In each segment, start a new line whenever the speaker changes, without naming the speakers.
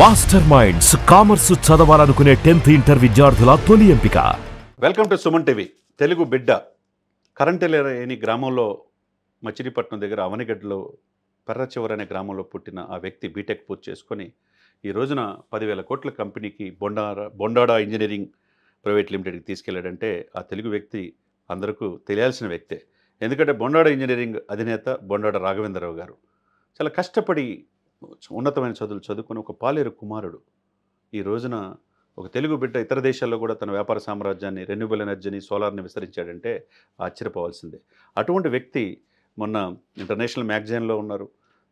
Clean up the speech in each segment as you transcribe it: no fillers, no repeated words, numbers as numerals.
Master minds commerce చదవాలనుకునే 10th inter విద్యార్థుల తొలి ఎంపిక.
Welcome to Suman TV. Telugu బిడ్డ కరెంట్ లేని గ్రామంలో మచిలీపట్నం దగ్గర అవనిగడ్డలో పెర్రచివర్ అనే గ్రామంలో పుట్టిన ఆ వ్యక్తి బీటెక్ పూర్తి చేసుకొని ఈ రోజున 10,000 కోట్ల కంపెనీకి బొండాడా ఇంజనీరింగ్ ప్రైవేట్ లిమిటెడ్కి తీసుకెళ్లాడంటే ఆ తెలుగు వ్యక్తి అందరికీ తెలియాల్సిన వ్యక్తే. ఎందుకంటే బొండాడా ఇంజనీరింగ్ అధినేత బొండాడా రాఘవేంద్రరావు గారు చాలా కష్టపడి ఉన్నతమైన చదువులు చదువుకుని ఒక పాలేరు కుమారుడు ఈ రోజున ఒక తెలుగు బిడ్డ ఇతర దేశాల్లో కూడా తన వ్యాపార సామ్రాజ్యాన్ని రెన్యూబుల్ ఎనర్జీని సోలార్ని విస్తరించాడంటే ఆశ్చర్యపోవాల్సిందే. అటువంటి వ్యక్తి మొన్న ఇంటర్నేషనల్ మ్యాగజైన్లో ఉన్నారు.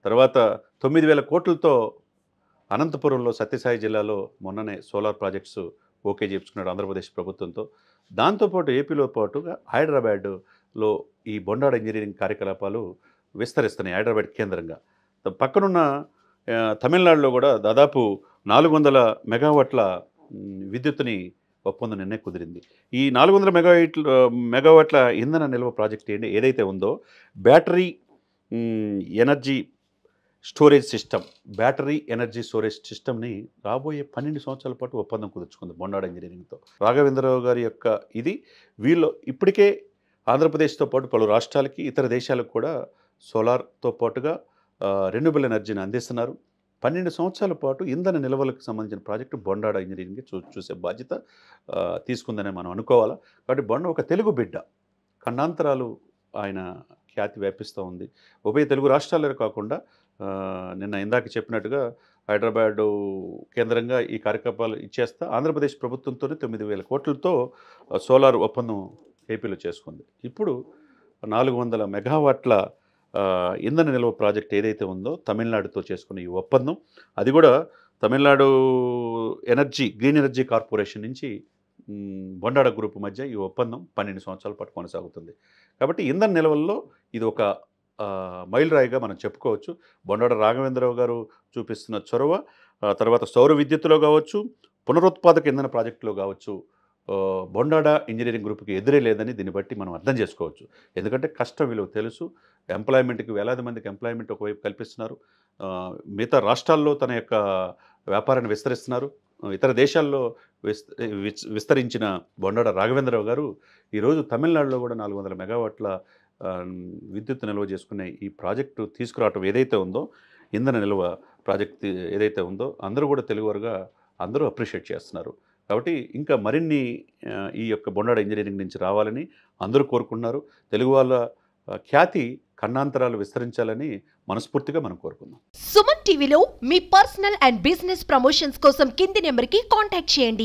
తర్వాత 9,000 కోట్లతో అనంతపురంలో సత్యసాయి జిల్లాలో మొన్ననే సోలార్ ప్రాజెక్ట్స్ ఓకే చేయించుకున్నాడు ఆంధ్రప్రదేశ్ ప్రభుత్వంతో. దాంతోపాటు ఏపీలో పాటుగా హైదరాబాద్లో ఈ బొండాడా ఇంజనీరింగ్ కార్యకలాపాలు విస్తరిస్తున్నాయి. హైదరాబాద్ కేంద్రంగా పక్కనున్న తమిళనాడులో కూడా దాదాపు 400 మెగావాట్ల విద్యుత్తుని ఒప్పందం నిన్నే కుదిరింది. ఈ 400 మెగావాట్ల ఇంధన నిల్వ ప్రాజెక్ట్ ఏదైతే ఉందో బ్యాటరీ ఎనర్జీ స్టోరేజ్ సిస్టమ్ని రాబోయే 12 సంవత్సరాల పాటు ఒప్పందం కుదుర్చుకుంది బొండాడా ఇంజనీరింగ్తో. రాఘవేంద్రరావు గారి యొక్క వీళ్ళు ఇప్పటికే ఆంధ్రప్రదేశ్తో పాటు పలు రాష్ట్రాలకి ఇతర దేశాలకు కూడా సోలార్తో పాటుగా రెన్యూబుల్ ఎనర్జీని అందిస్తున్నారు. 12 సంవత్సరాల పాటు ఇంధన నిల్వలకు సంబంధించిన ప్రాజెక్టు బొండాడా ఇంజనీరింగ్కి చూసే బాధ్యత తీసుకుందని మనం అనుకోవాలా. కాబట్టి ఒక తెలుగు బిడ్డ ఖండాంతరాలు ఆయన ఖ్యాతి వ్యాపిస్తూ ఉంది. ఉభయ తెలుగు రాష్ట్రాలే కాకుండా నిన్న ఇందాక చెప్పినట్టుగా హైదరాబాదు కేంద్రంగా ఈ కార్యకలాపాలు ఇచ్చేస్తా ఆంధ్రప్రదేశ్ ప్రభుత్వంతోనే 9,000 కోట్లతో సోలార్ ఒప్పందం ఏపీలో చేసుకుంది. ఇప్పుడు 400 మెగావాట్ల ఇంధన నిల్వ ప్రాజెక్ట్ ఏదైతే ఉందో తమిళనాడుతో చేసుకున్న ఈ ఒప్పందం, అది కూడా తమిళనాడు గ్రీన్ ఎనర్జీ కార్పొరేషన్ నుంచి బొండాడా గ్రూప్ మధ్య ఈ ఒప్పందం 12 సంవత్సరాల పాటు కొనసాగుతుంది. కాబట్టి ఇంధన నిల్వల్లో ఇది ఒక మైలురాయిగా మనం చెప్పుకోవచ్చు. బొండాడా రాఘవేంద్రరావు గారు చూపిస్తున్న చొరవ, తర్వాత సౌర విద్యుత్తులో కావచ్చు, పునరుత్పాదక ఇంధన ప్రాజెక్టులో కావచ్చు, బొండాడా ఇంజనీరింగ్ గ్రూప్కి ఎదురే లేదని దీన్ని బట్టి మనం అర్థం చేసుకోవచ్చు. ఎందుకంటే కష్టం విలువ తెలుసు. ఎంప్లాయ్మెంట్కి వేలాది మందికి ఎంప్లాయ్మెంట్ ఒకవైపు కల్పిస్తున్నారు. మిగతా రాష్ట్రాల్లో తన యొక్క వ్యాపారాన్ని విస్తరిస్తున్నారు. ఇతర దేశాల్లో విస్తరించిన బొండాడా రాఘవేంద్రరావు గారు ఈరోజు తమిళనాడులో కూడా 400 మెగావాట్ల విద్యుత్ నిల్వ చేసుకునే ఈ ప్రాజెక్టు తీసుకురావటం ఏదైతే ఉందో, ఇంధన నిల్వ ప్రాజెక్ట్ ఏదైతే ఉందో అందరూ కూడా తెలుగువారుగా అందరూ అప్రిషియేట్ చేస్తున్నారు. కాబట్టి ఇంకా మరిన్ని ఈ యొక్క బొండాడా ఇంజనీరింగ్ నుంచి రావాలని అందరూ కోరుకుంటున్నారు. తెలుగు వాళ్ళ ఖ్యాతి ఖండాంతరాలు విస్తరించాలని మనస్ఫూర్తిగా మనం కోరుకుందాం.
సుమన్ టీవీలో మీ పర్సనల్ అండ్ బిజినెస్ ప్రమోషన్స్ కోసం కింది నెంబర్కి కాంటాక్ట్ చేయండి.